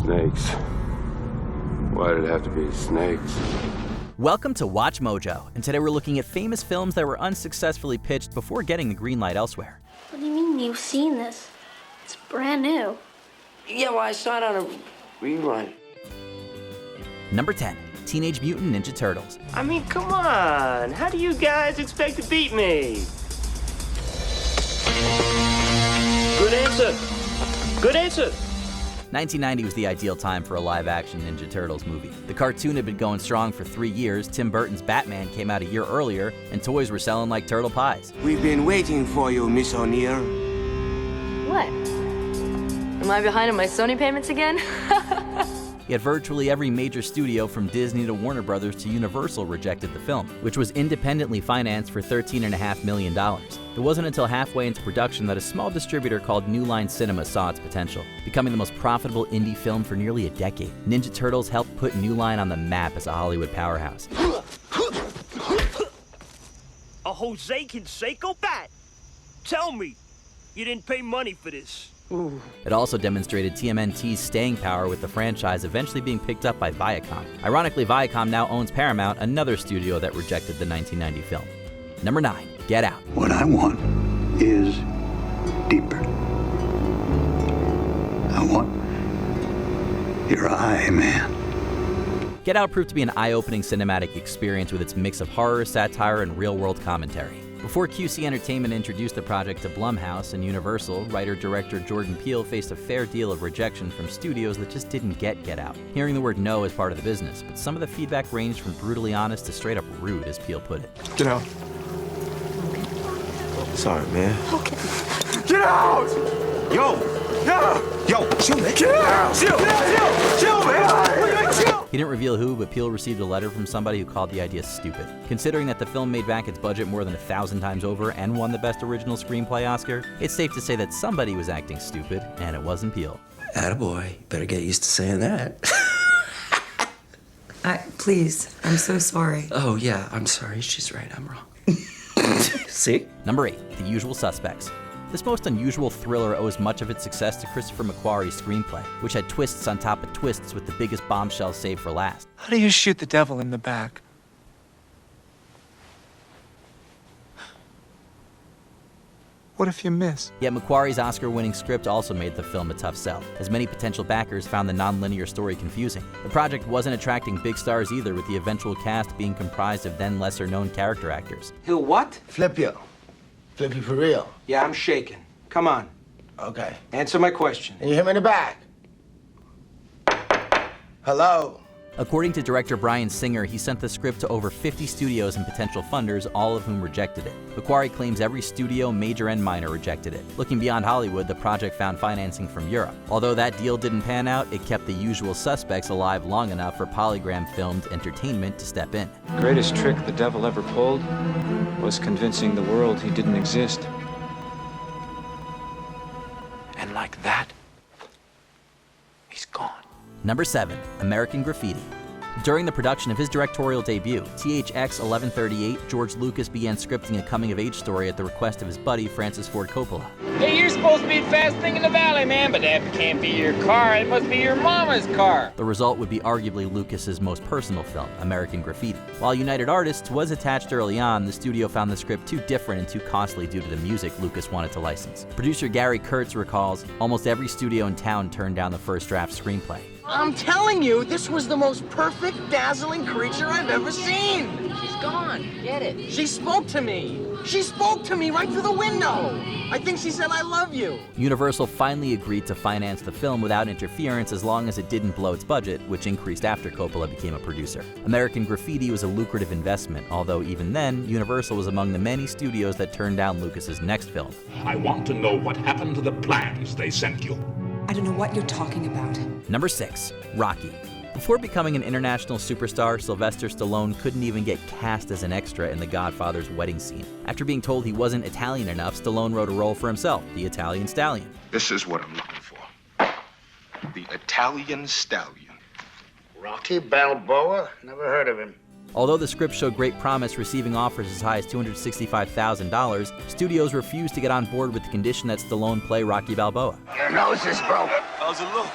Snakes. Why did it have to be snakes? Welcome to Watch Mojo, and today we're looking at famous films that were unsuccessfully pitched before getting the green light elsewhere. What do you mean you've seen this? It's brand new. Yeah, well, I saw it on a rerun. Number 10, Teenage Mutant Ninja Turtles. I mean, come on. How do you guys expect to beat me? Good answer. Good answer. 1990 was the ideal time for a live-action Ninja Turtles movie. The cartoon had been going strong for 3 years, Tim Burton's Batman came out a year earlier, and toys were selling like turtle pies. We've been waiting for you, Miss O'Neill. What? Am I behind on my Sony payments again? Yet virtually every major studio from Disney to Warner Brothers to Universal rejected the film, which was independently financed for $13.5 million. It wasn't until halfway into production that a small distributor called New Line Cinema saw its potential, becoming the most profitable indie film for nearly a decade. Ninja Turtles helped put New Line on the map as a Hollywood powerhouse. A Jose Canseco bat? Tell me, you didn't pay money for this. Ooh. It also demonstrated TMNT's staying power, with the franchise eventually being picked up by Viacom. Ironically, Viacom now owns Paramount, another studio that rejected the 1990 film. Number 9, Get Out. What I want is deeper. I want your eye, man. Get Out proved to be an eye-opening cinematic experience with its mix of horror, satire, and real-world commentary. Before QC Entertainment introduced the project to Blumhouse and Universal, writer-director Jordan Peele faced a fair deal of rejection from studios that just didn't get Out. Hearing the word no is part of the business, but some of the feedback ranged from brutally honest to straight up rude, as Peele put it. Get out. Sorry, man. Okay. Get out! Yo! Yo, chill, man. Get out! Chill, man! Chill! He didn't reveal who, but Peele received a letter from somebody who called the idea stupid. Considering that the film made back its budget more than 1,000 times over and won the Best Original Screenplay Oscar, it's safe to say that somebody was acting stupid, and it wasn't Peele. Attaboy. Better get used to saying that. Please, I'm so sorry. Oh, yeah, I'm sorry. She's right. I'm wrong. See? Number 8, The Usual Suspects. This most unusual thriller owes much of its success to Christopher McQuarrie's screenplay, which had twists on top of twists with the biggest bombshells saved for last. How do you shoot the devil in the back? What if you miss? Yet McQuarrie's Oscar-winning script also made the film a tough sell, as many potential backers found the non-linear story confusing. The project wasn't attracting big stars either, with the eventual cast being comprised of then lesser-known character actors. He'll what? Flip you. Flip you for real. Yeah, I'm shaking. Come on. Okay. Answer my question. Can you hear me in the back? Hello? According to director Bryan Singer, he sent the script to over 50 studios and potential funders, all of whom rejected it. McQuarrie claims every studio, major and minor, rejected it. Looking beyond Hollywood, the project found financing from Europe. Although that deal didn't pan out, it kept The Usual Suspects alive long enough for Polygram Filmed Entertainment to step in. The greatest trick the devil ever pulled was convincing the world he didn't exist. And like that, he's gone. Number 7, American Graffiti. During the production of his directorial debut, THX 1138, George Lucas began scripting a coming-of-age story at the request of his buddy Francis Ford Coppola. Hey, you're supposed to be the fast thing in the valley, man, but that can't be your car. It must be your mama's car. The result would be arguably Lucas's most personal film, American Graffiti. While United Artists was attached early on, the studio found the script too different and too costly due to the music Lucas wanted to license. Producer Gary Kurtz recalls, almost every studio in town turned down the first draft screenplay. I'm telling you, this was the most perfect, dazzling creature I've ever seen. She's gone. Get it. She spoke to me. She spoke to me right through the window. I think she said, I love you. Universal finally agreed to finance the film without interference as long as it didn't blow its budget, which increased after Coppola became a producer. American Graffiti was a lucrative investment, although even then, Universal was among the many studios that turned down Lucas's next film. I want to know what happened to the plans they sent you. I don't know what you're talking about. Number 6, Rocky. Before becoming an international superstar, Sylvester Stallone couldn't even get cast as an extra in The Godfather's wedding scene. After being told he wasn't Italian enough, Stallone wrote a role for himself, the Italian Stallion. This is what I'm looking for. The Italian Stallion. Rocky Balboa? Never heard of him. Although the script showed great promise, receiving offers as high as $265,000, studios refused to get on board with the condition that Stallone play Rocky Balboa. Your nose is broke. How's it look?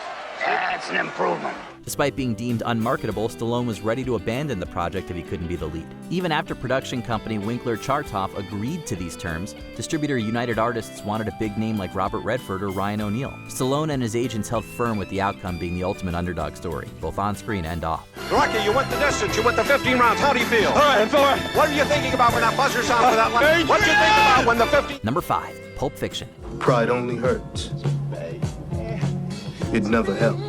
That's an improvement. Despite being deemed unmarketable, Stallone was ready to abandon the project if he couldn't be the lead. Even after production company Winkler-Chartoff agreed to these terms, distributor United Artists wanted a big name like Robert Redford or Ryan O'Neal. Stallone and his agents held firm with the outcome being the ultimate underdog story, both on screen and off. Rocky, you went the distance. You went the 15 rounds. How do you feel? All right, what are you thinking about when that buzzer sounds for that line? What do you think about when the 15... Number 5. Pulp Fiction. Pride only hurts. It never helps.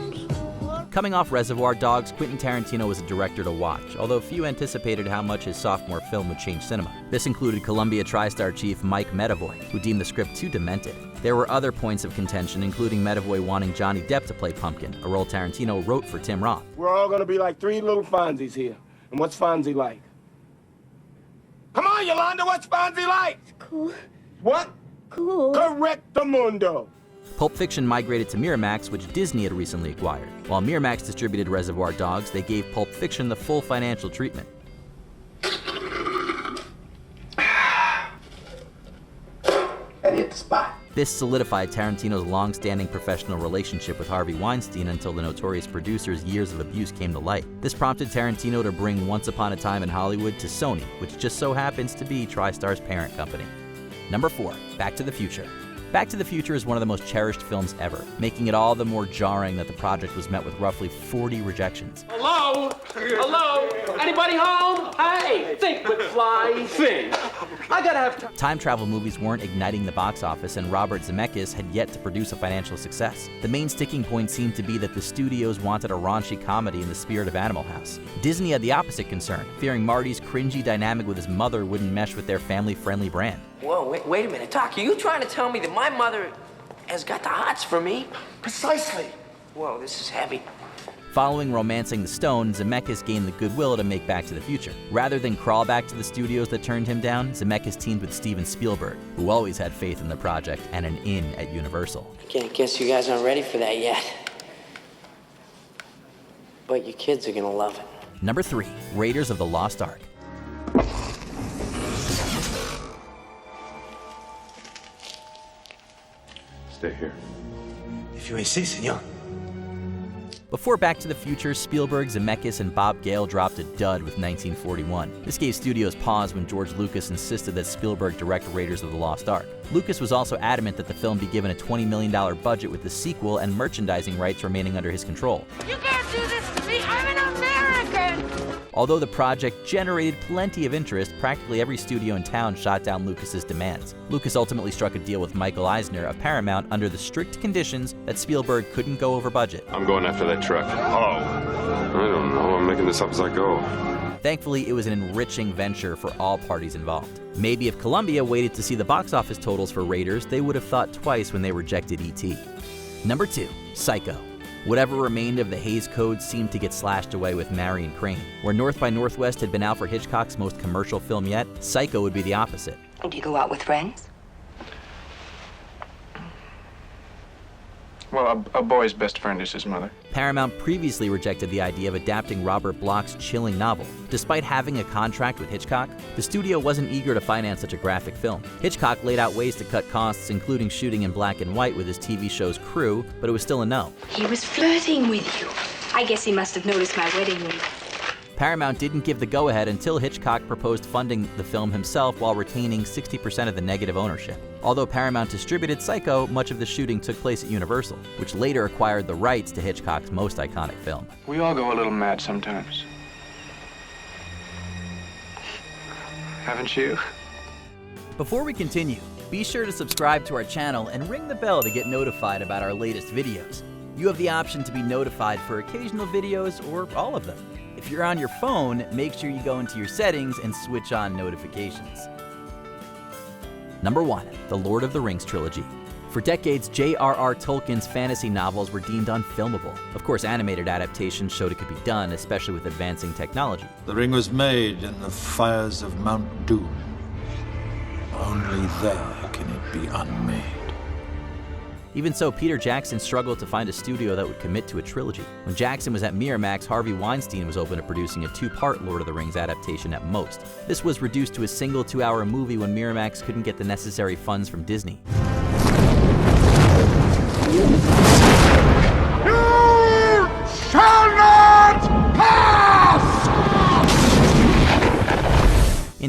Coming off Reservoir Dogs, Quentin Tarantino was a director to watch, although few anticipated how much his sophomore film would change cinema. This included Columbia TriStar chief Mike Medavoy, who deemed the script too demented. There were other points of contention, including Medavoy wanting Johnny Depp to play Pumpkin, a role Tarantino wrote for Tim Roth. We're all gonna be like 3 little Fonzies here. And what's Fonzie like? Come on, Yolanda, what's Fonzie like? Cool. What? Cool. Correctamundo. Pulp Fiction migrated to Miramax, which Disney had recently acquired. While Miramax distributed Reservoir Dogs, they gave Pulp Fiction the full financial treatment. I hit the spot. This solidified Tarantino's long-standing professional relationship with Harvey Weinstein until the notorious producer's years of abuse came to light. This prompted Tarantino to bring Once Upon a Time in Hollywood to Sony, which just so happens to be TriStar's parent company. Number 4. Back to the Future. Back to the Future is one of the most cherished films ever, making it all the more jarring that the project was met with roughly 40 rejections. Hello? Hello? Anybody home? Hey, think McFly, think. I gotta have time. Time travel movies weren't igniting the box office, and Robert Zemeckis had yet to produce a financial success. The main sticking point seemed to be that the studios wanted a raunchy comedy in the spirit of Animal House. Disney had the opposite concern, fearing Marty's cringy dynamic with his mother wouldn't mesh with their family-friendly brand. Whoa, wait a minute. Doc, are you trying to tell me that my mother has got the hots for me? Precisely. Whoa, this is heavy. Following Romancing the Stone, Zemeckis gained the goodwill to make Back to the Future. Rather than crawl back to the studios that turned him down, Zemeckis teamed with Steven Spielberg, who always had faith in the project and an in at Universal. I guess you guys aren't ready for that yet. But your kids are gonna love it. Number 3. Raiders of the Lost Ark. Stay here. If you insist, senor. Before Back to the Future, Spielberg, Zemeckis, and Bob Gale dropped a dud with 1941. This gave studios pause when George Lucas insisted that Spielberg direct Raiders of the Lost Ark. Lucas was also adamant that the film be given a $20 million budget with the sequel and merchandising rights remaining under his control. You can't do this to me! I'm an American! Although the project generated plenty of interest, practically every studio in town shot down Lucas's demands. Lucas ultimately struck a deal with Michael Eisner of Paramount under the strict conditions that Spielberg couldn't go over budget. I'm going after that truck. Oh. I don't know. I'm making this up as I go. Thankfully, it was an enriching venture for all parties involved. Maybe if Columbia waited to see the box office totals for Raiders, they would have thought twice when they rejected E.T. Number 2. Psycho. Whatever remained of the Hays Code seemed to get slashed away with Marion Crane. Where North by Northwest had been Alfred Hitchcock's most commercial film yet, Psycho would be the opposite. Do you go out with friends? Well, a boy's best friend is his mother. Paramount previously rejected the idea of adapting Robert Bloch's chilling novel. Despite having a contract with Hitchcock, the studio wasn't eager to finance such a graphic film. Hitchcock laid out ways to cut costs, including shooting in black and white with his TV show's crew, but it was still a no. He was flirting with you. I guess he must have noticed my wedding ring. Paramount didn't give the go-ahead until Hitchcock proposed funding the film himself while retaining 60% of the negative ownership. Although Paramount distributed Psycho, much of the shooting took place at Universal, which later acquired the rights to Hitchcock's most iconic film. We all go a little mad sometimes. Haven't you? Before we continue, be sure to subscribe to our channel and ring the bell to get notified about our latest videos. You have the option to be notified for occasional videos or all of them. If you're on your phone, make sure you go into your settings and switch on notifications. Number 1. The Lord of the Rings trilogy. For decades, J.R.R. Tolkien's fantasy novels were deemed unfilmable. Of course, animated adaptations showed it could be done, especially with advancing technology. The ring was made in the fires of Mount Doom. Only there can it be unmade. Even so, Peter Jackson struggled to find a studio that would commit to a trilogy. When Jackson was at Miramax, Harvey Weinstein was open to producing a 2-part Lord of the Rings adaptation at most. This was reduced to a single 2-hour movie when Miramax couldn't get the necessary funds from Disney. You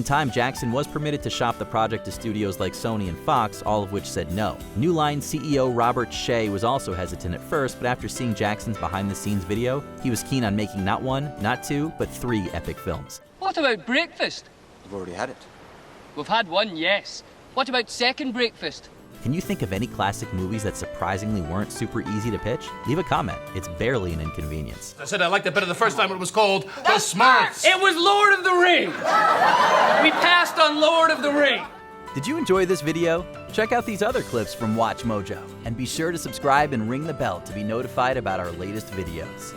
In time, Jackson was permitted to shop the project to studios like Sony and Fox, all of which said no. New Line CEO Robert Shea was also hesitant at first, but after seeing Jackson's behind-the-scenes video, he was keen on making not one, not two, but 3 epic films. What about breakfast? You've already had it. We've had one, yes. What about second breakfast? Can you think of any classic movies that surprisingly weren't super easy to pitch? Leave a comment. It's barely an inconvenience. I said I liked it better the first time it was called The Smarts. It was Lord of the Rings. We passed on Lord of the Rings. Did you enjoy this video? Check out these other clips from WatchMojo, and be sure to subscribe and ring the bell to be notified about our latest videos.